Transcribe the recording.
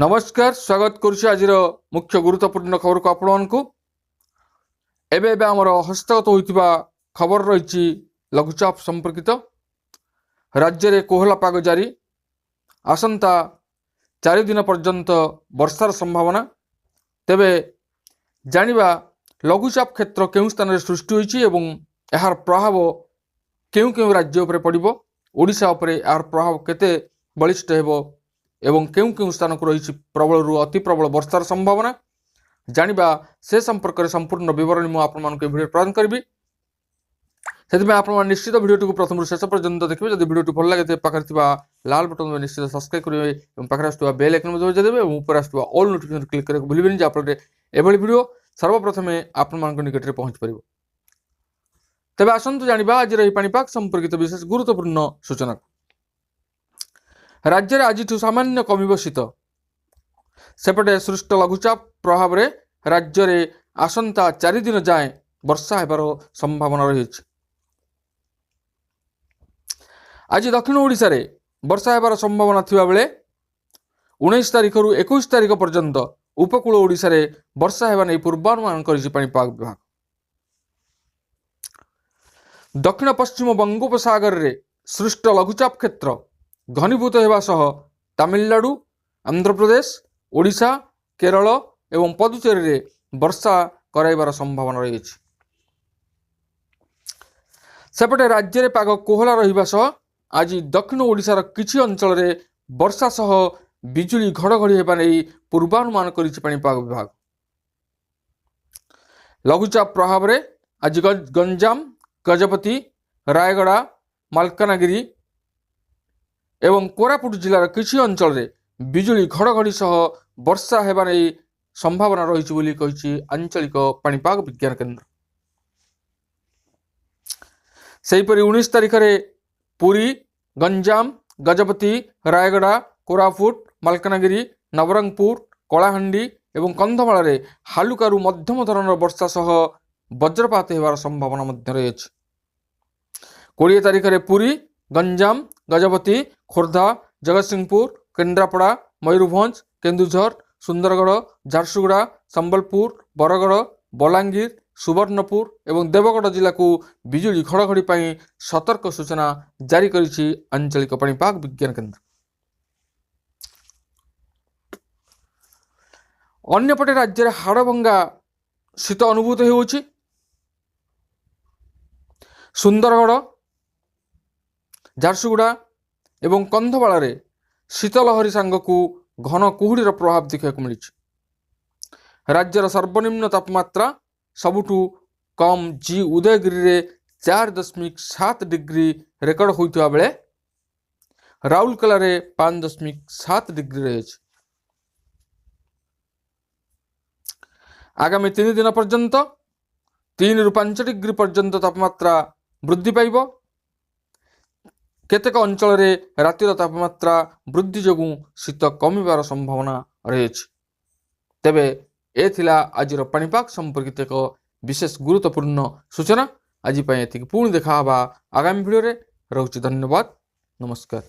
नमस्कार स्वागत करुच्ची आज मुख्य गुरुत्वपूर्ण खबर को आपको एवं आमर हस्तगत होता खबर रही लघुचाप संपर्कित राज्य में कोहला पाग जारी आसंता 4 दिन पर्यंत वर्षार संभावना तेबे जानिबा लघुचाप क्षेत्र केउं स्थान में सृष्टि होइछि एवं यार प्रभाव केउं केउं राज्य उपरे पड़िबो ओडिशा उपरे यार प्रभाव केते बलिष्ठ हेबो एवं केउं केउं स्थान को रही प्रबल रु अति प्रबल वर्षार संभावना जानिबा से संपर्क में संपूर्ण विवरण मुझे आपको वीडियो प्रदान करी से आप निश्चित वीडियो को प्रथम शेष पर्यंत देखिए जब वीडियो भल लगे पाखे लाल बटन में निश्चित सब्सक्राइब करेंगे और पाखे आसुवा बेल आइकन बजाइदेवे और ऊपर आसुवा ऑल नोटिफिकेशन क्लिक करने भूलें जहाँफल एभली वीडियो सर्वप्रथम आप निकट में पहुँच पार। तेज आसतु जाना आज पाणीपाग संपर्कित विशेष गुरुत्वपूर्ण सूचना राज्य में आज सामान्य कमिब शीत सेपटे सृष्ट लघुचाप प्रभाव में राज्य में आसंता 4 दिन जाए वर्षा हेबार संभावना रही। आज दक्षिण ओडिशा रे वर्षा हेबार संभावना थिबा बेले 19 तारिख रु 21 तारिख पर्यंत उपकूल ओडिशा रे वर्षा हेबा नै पूर्वानुमान करिछि पाणीपाग विभाग। दक्षिण पश्चिम बंगोपसागर रे सृष्ट लघुचाप क्षेत्र घनीभूत होगा सह तमिलनाडु आंध्र प्रदेश ओडिशा केरल एवं पुदुचेरी रे वर्षा कराइबार संभावना रही। सेपटे राज्य में पाग कोहला रहिबा सह आज दक्षिण ओडिशार किछि अंचल रे वर्षा सह बिजुली घड़घड़ी हेबा नै पूर्वानुमान करिछि पाणीपाग विभाग। लघुचाप प्रभाव रे आज गंजाम गजपति रायगड़ा मालकानगिरी एवं कोरापुट जिलार किछि अंचल रे बिजुली घड़घड़ी सह वर्षा हेबा नै संभावना रही बोली कहिछि आंचलिक पाणीपाग विज्ञान केन्द्र। सेहीपरि 19 तारिख रे पुरी गंजाम गजपति रायगड़ा कोरापुट मालकानगिरी नवरंगपुर कलाहांडी एवं कंधमाल रे हालुकारु मध्यम धरणर वर्षा सह वज्रपात हेबार संभावना मध्य रही। 20 तारिख रे पुरी गंजाम गजपति खोर्धा जगतसिंहपुर केन्द्रापड़ा मयूरभंज केन्दुझर सुंदरगढ़ झारसुगुड़ा संबलपुर बरगढ़ बलांगीर सुवर्णपुर एवं देवगढ़ जिला को बिजुली घड़घड़ी पर सतर्क सूचना जारी करिछि आंचलिक पाणीपाग विज्ञान केन्द्र। अन्यपटे राज्य में हाड़भंगा शीत अनुभूत होउछि। सुंदरगढ़ झारसुगुड़ा एवं कंधमाल रे शीतलहरी सांग को घन कुहुड़ीर प्रभाव देखा मिली। राज्यर सर्वनिम्न तापमात्रा सबुठु कम जी उदयगिरी रे 4.7 डिग्री रेकर्ड होइतबा बेले राउरकेला रे 5.7 डिग्री रही। आगामी 3 दिन पर्यंत 3 रु 5 डिग्री पर्यंत तापमात्रा वृद्धि पाइब। केतेक अंचल रे रातिर तापमात्रा वृद्धि जोगु शीत कमिबार संभावना रही। तेबे ए थिला आजिर पाणीपाग संपर्कित एक विशेष गुरुत्वपूर्ण सूचना। आज पुणी देखा आगामी वीडियो रे। रहुछि धन्यवाद नमस्कार।